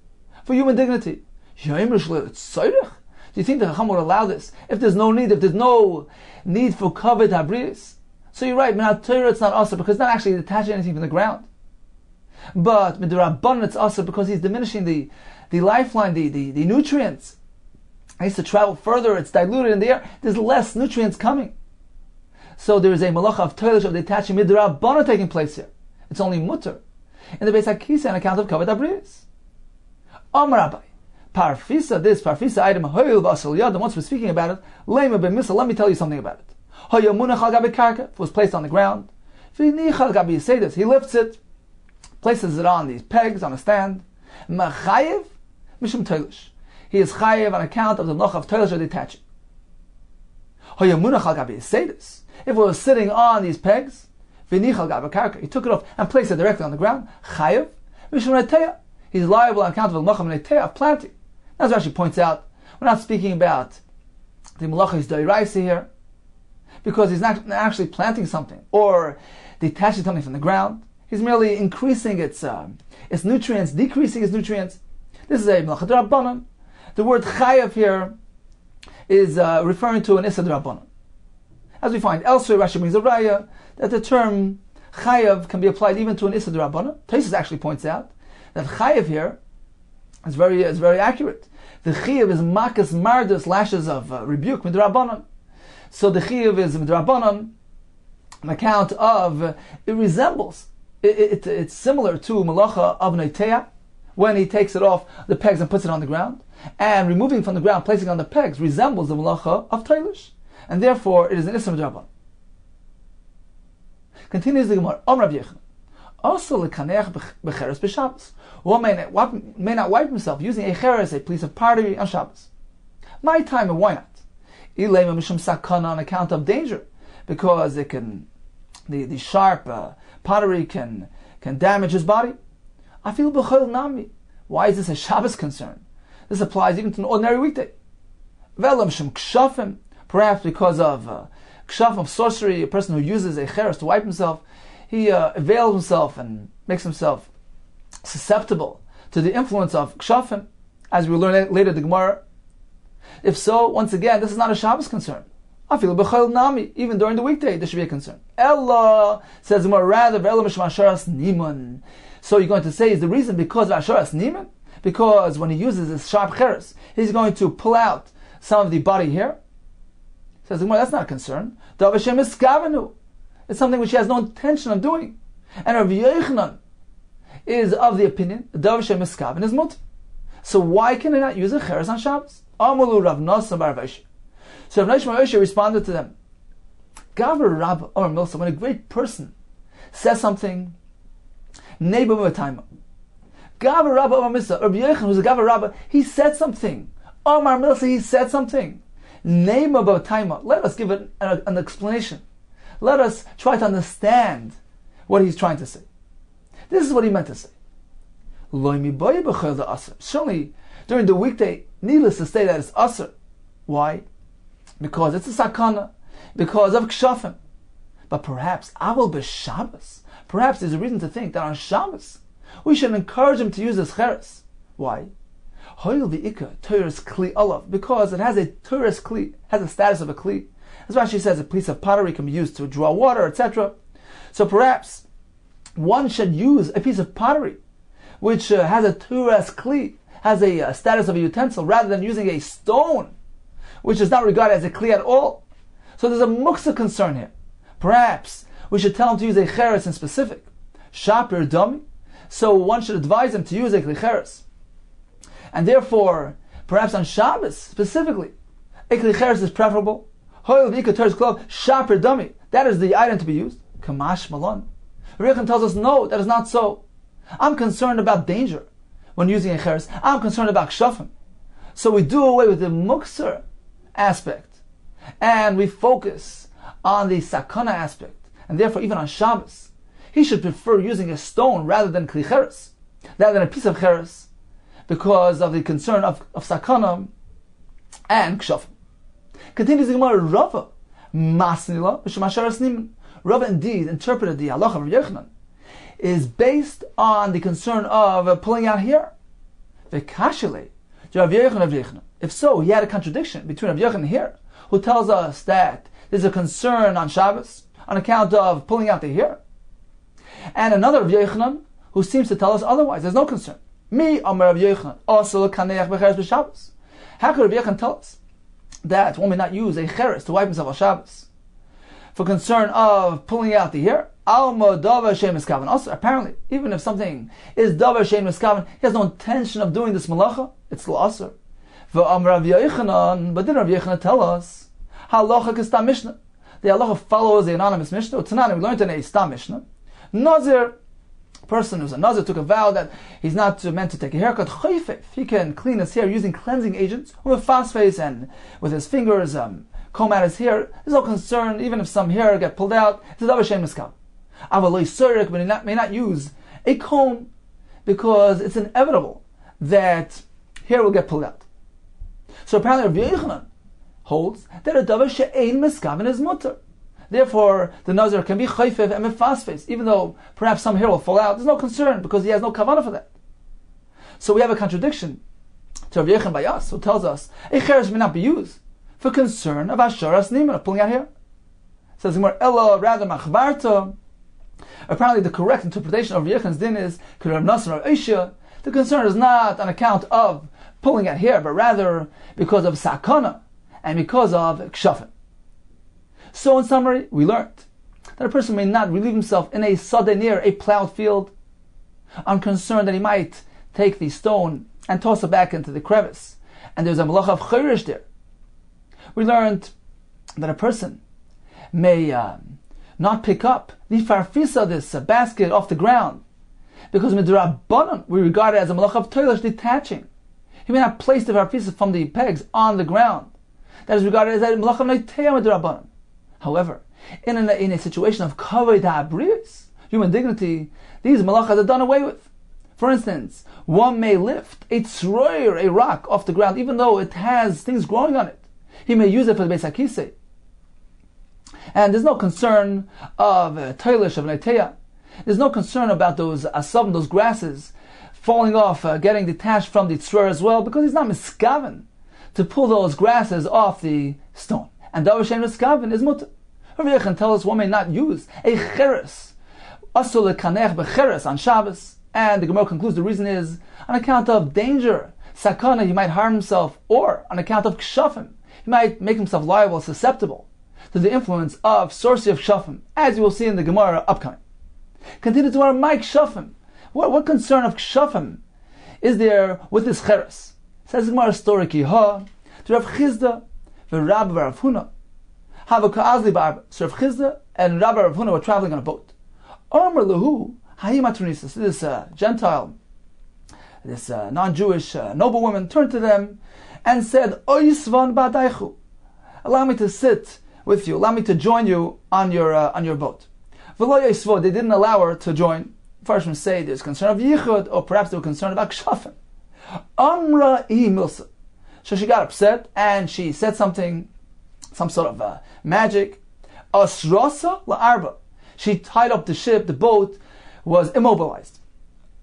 B: for human dignity. Do you think the Chacham would allow this if there's no need for kavod habriyos? So you're right, Minat Torah it's not asur because it's not actually detaching anything from the ground. But midrabbanan it's asur because he's diminishing the lifeline, the nutrients. It needs to travel further, it's diluted in the air, there's less nutrients coming. So there is a malacha of toilish of detaching midrabbanan taking place here. It's only mutter. In the Beis HaKisa on account of kavod habriyos. Amar Rabbi, parfisa, this parfisa item, hoyil b'asal yad, once we're speaking about it, lema b'misal, let me tell you something about it. It was placed on the ground. He lifts it, places it on these pegs, on a stand. Machayev mishum toilish. He is chayev on account of the malacha of toilish or detaching. If it was sitting on these pegs, he took it off and placed it directly on the ground. Chayev mishum neteya. He's liable on account of the malacha neteya of planting. As Rashi points out, we're not speaking about the malacha is doiraisa here, because he's not actually planting something or detaching something from the ground. He's merely increasing its nutrients, decreasing its nutrients. This is a malacha d'rabbanan. The word chayav here is referring to an issa d'rabbanan. As we find elsewhere, Rashi brings a raya that the term chayav can be applied even to an issa d'rabbanan. Tosfos actually points out that chayav here is very accurate. The chayav is makas mardas, lashes of rebuke midrabbanan. So the chiyuv is midrabbanan on account of it resembles. It's similar to malacha of neteya when he takes it off the pegs and puts it on the ground, and removing from the ground, placing on the pegs resembles the malacha of toilish, and therefore it is an issa midrabbanan. Continues the Gemara. Om Rav Yechon. Also lekaneach b'cheres b'Shabbos. One may not wipe himself using a cheres, a piece of pottery on Shabbos. My time, and why not? Ilema mishum sakana, on account of danger, because it can, the sharp pottery can damage his body. I feel b'chol nami. Why is this a Shabbos concern? This applies even to an ordinary weekday. Velam mishum kshafim, perhaps because of kshafim of sorcery, a person who uses a cheres to wipe himself, he avails himself and makes himself susceptible to the influence of kshafim, as we will learn later the Gemara. If so, once again, this is not a Shabbos concern. I feel b'chol nami, even during the weekday, there should be a concern. Ella says more rather v'ela mishmasharas niman. So you're going to say is the reason because of asharas niman? Because when he uses his sharp cheres, he's going to pull out some of the body hair. Says the Gemara, that's not a concern. It's something which he has no intention of doing. And Rav Yochanan is of the opinion that is mut. So why can I not use a cheres on Shabbos? Amulu Rav Nosson bar Rav Ashi. So Rav Ashi responded to them, Gavar Rabba or Milsa, when a great person says something, neighbor of a time. Gavar Rabba or Milsa, Rav Yochanan, who's a Gavar Rabba, he said something. Omar Milsa, he said something. Name about time. Let us give it an explanation. Let us try to understand what he's trying to say. This is what he meant to say. Certainly, during the weekday, needless to say that it's asr. Why? Because it's a sakana. Because of kshafim. But perhaps, avol b'Shabbos. Perhaps there's a reason to think that on Shabbos, we should encourage him to use his cheres. Why? Because it has a Torah's kli, has a status of a kli. As Rashi says, a piece of pottery can be used to draw water, etc. So perhaps one should use a piece of pottery which has a Torah's kli, has a status of a utensil, rather than using a stone which is not regarded as a kli at all. So there's a muksa concern here. Perhaps we should tell him to use a cheres in specific. Shapir dami. So one should advise him to use a kli cheres. And therefore, perhaps on Shabbos specifically, Ikli Cheres is preferable. That is the item to be used. Kamash Malon. Rechan tells us, no, that is not so. I'm concerned about danger when using a Cheres. I'm concerned about Kshafim. So we do away with the Muksar aspect, and we focus on the Sakana aspect. And therefore, even on Shabbos, he should prefer using a stone rather than Kli Cheres, rather than a piece of Cheres, because of the concern of sakana and kshaf. Continues the Gemara, Rava masnila b'shemasharas niman. Rava indeed interpreted the halacha of Rav Yochanan is based on the concern of pulling out hair. V'kashile Rav Yochanan. If so, he had a contradiction between Rav Yochanan here, who tells us that there's a concern on Shabbos on account of pulling out the hair, and another Rav Yochanan who seems to tell us otherwise. There's no concern. Me, Amar Rav Yochanan, also kaneach b'cheres b'Shabbos. How could Rav Yochanan tell us that one may not use a cheres to wipe himself on Shabbos for concern of pulling out the hair? Alma davar shein miskaven. Also, apparently, even if something is davar shein miskaven, he has no intention of doing this malacha, it's still asur. V'amar Rav Yochanan, but didn't Rav Yochanan tell us halacha k'stam mishnah? The halacha follows the anonymous mishnah. Tananim, we learned in a stam mishnah. Nazir, person who's a nazir, took a vow that he's not meant to take a haircut. Chayfef, he can clean his hair using cleansing agents with phosphate and with his fingers comb out his hair. There's no concern, even if some hair get pulled out. It's a davar shein miskaven. Avaloi sorik, but he may not use a comb because it's inevitable that hair will get pulled out. So apparently Rav Yochanan holds that a davar she'ein miskaven is mutter. Therefore, the nazir can be chayfev and mefasfes, even though perhaps some hair will fall out. There's no concern because he has no kavanah for that. So we have a contradiction to Rav Yochanan by us, who tells us a cheres may not be used for concern of asharas niman, of pulling out hair. Says Gemara, Ella rather machvarta. Apparently, the correct interpretation of Rav Yochanan's din is Rav Nosson Rav Ashi. The concern is not on account of pulling out hair, but rather because of sakana and because of kshafim. So in summary, we learned that a person may not relieve himself in a sadeh near a plowed field on concern that he might take the stone and toss it back into the crevice, and there's a malacha of chayrish there. We learned that a person may not pick up the farfisa, this basket, off the ground, because midrabanan we regard it as a malacha of toilish, detaching. He may not place the farfisa from the pegs on the ground. That is regarded as a malacha of neiteya midrabanan. However, in a situation of kavod ha'abrius, human dignity, these malachas are done away with. For instance, one may lift a tzroir, a rock, off the ground, even though it has things growing on it. He may use it for the Beis HaKisei. And there's no concern of toilish, of neiteya. There's no concern about those asavim, those grasses, falling off, getting detached from the tzroir as well, because he's not miskaven to pull those grasses off the stone. and davar shein miskaven is mutter. Rav Yechon tells us one may not use a cheres, asur lekanech becheres on Shabbos, and the Gemara concludes the reason is on account of danger, sakana, he might harm himself, or on account of kshafim, he might make himself liable, susceptible to the influence of sorcery of kshafim, as you will see in the Gemara upcoming. Continue to our Mike kshafim. What concern of kshafim is there with this cheres? Says the Gemara story ki ha to Rav Chizda v'Rab Rav Huna. Have a ka'azli barba. So Rav Chizda and Rabbi Rav Huna were traveling on a boat. Amar lahu hayim atronisis. This Gentile, this non-Jewish noblewoman turned to them and said, "Oisvan ba'daichu, allow me to sit with you, allow me to join you on your boat." V'lo yisvo, they didn't allow her to join. First, say there's concern of yichud, or perhaps they were concerned about kshafim. Amra I milsa. So she got upset and she said something, some sort of magic. Asrasa la'arba. She tied up the ship, the boat was immobilized.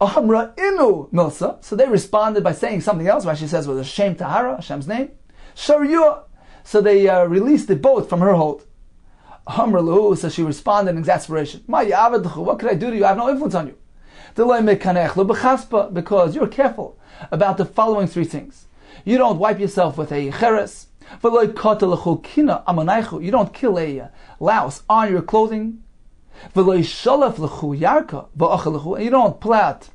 B: Amra inu milsa. So they responded by saying something else, why she says was a Shem Tahara, Hashem's name. Sharyua. So they released the boat from her hold. Amra lahu, so she responded in exasperation. Ma ya'avadchu, what could I do to you? I have no influence on you. Because you're careful about the following three things. You don't wipe yourself with a cheres. You don't kill a louse on your clothing. And you don't pull out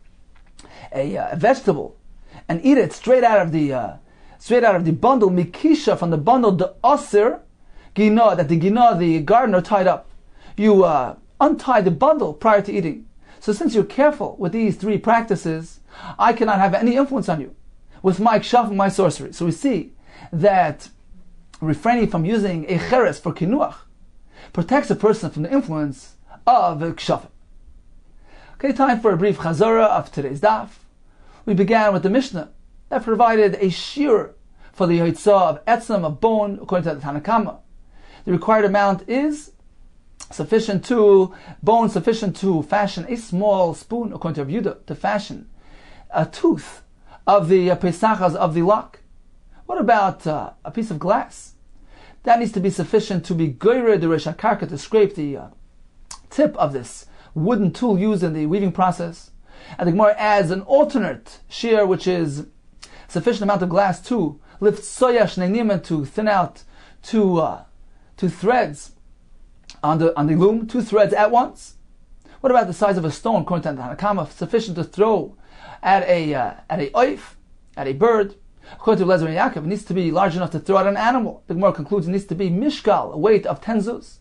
B: a vegetable and eat it straight out of the bundle, mikisha, from the bundle, the osir gina, that the gina, the gardener, tied up. You untie the bundle prior to eating. So since you're careful with these three practices, I cannot have any influence on you with my kshaf, my sorcery. So we see that refraining from using a cheres for kinuach protects a person from the influence of kshaf. Okay, time for a brief chazara of today's daf. We began with the Mishnah that provided a shiur for the yitzah of etzem, of bone, according to the Tanakama. The required amount is sufficient to fashion a small spoon, according to Yehuda, to fashion a tooth of the pesachas of the lock. What about a piece of glass? That needs to be sufficient to be goyre the resh hakarka, to scrape the tip of this wooden tool used in the weaving process. And the Gemara adds an alternate shear, which is sufficient amount of glass to lift soya shneinim, to thin out two threads on the loom, two threads at once. What about the size of a stone, according to the Hanakama, sufficient to throw at a oif, at a bird? According to Lezer and Yaakov, it needs to be large enough to throw at an animal. The Gemara concludes it needs to be mishkal, a weight of 10 zuz.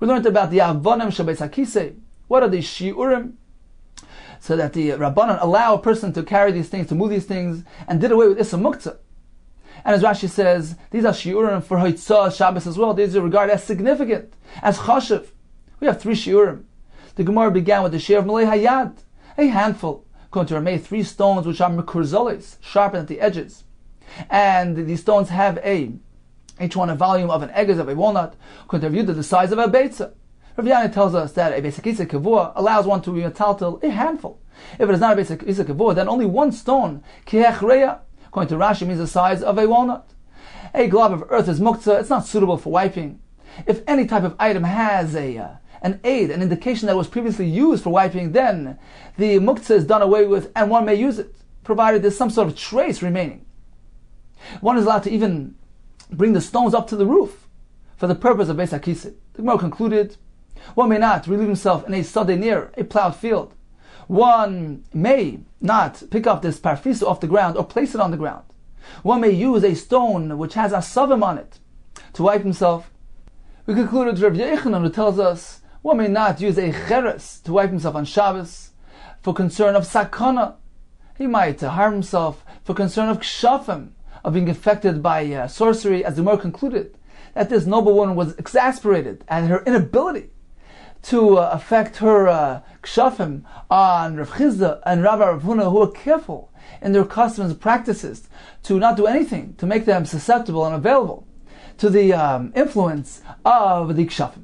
B: We learned about the avonim shabeis hakisei. What are the shiurim? So that the Rabbanan allow a person to carry these things, to move these things, and did away with Issa Muktzah. And as Rashi says, these are shiurim for Hoitzah, Shabbos as well. These are regarded as significant, as chashiv. We have 3 shiurim. The Gemara began with the shiur of Malei Hayad, a handful. According to Rameh, 3 stones which are mekurzoles, sharpened at the edges. And these stones have each one a volume of an egg, of a walnut. According to Yehuda, the size of a beitza. Rav Yana tells us that a Beis HaKisei Kavua allows one to be metaltel a handful. If it is not a Beis HaKisei Kavua, then only 1 stone, kiech reya, according to Rashi, means the size of a walnut. A glob of earth is muktzah, it's not suitable for wiping. If any type of item has an aid, an indication that was previously used for wiping, then the muktzah is done away with and one may use it, provided there's some sort of trace remaining. One is allowed to even bring the stones up to the roof for the purpose of Beis HaKisei. The Gemara concluded, one may not relieve himself in a sadeh near a plowed field. One may not pick up this parfisa off the ground or place it on the ground. One may use a stone which has asavim on it to wipe himself. We concluded Rav Yochanan, who tells us one may not use a cheres to wipe himself on Shabbos for concern of sakana. He might harm himself for concern of kshafim, of being affected by sorcery, as the Gemara concluded that this noblewoman was exasperated at her inability to affect her kshafim on Rav Chizda and Rabbi Rav Huna, who were careful in their customs and practices to not do anything to make them susceptible and available to the influence of the kshafim.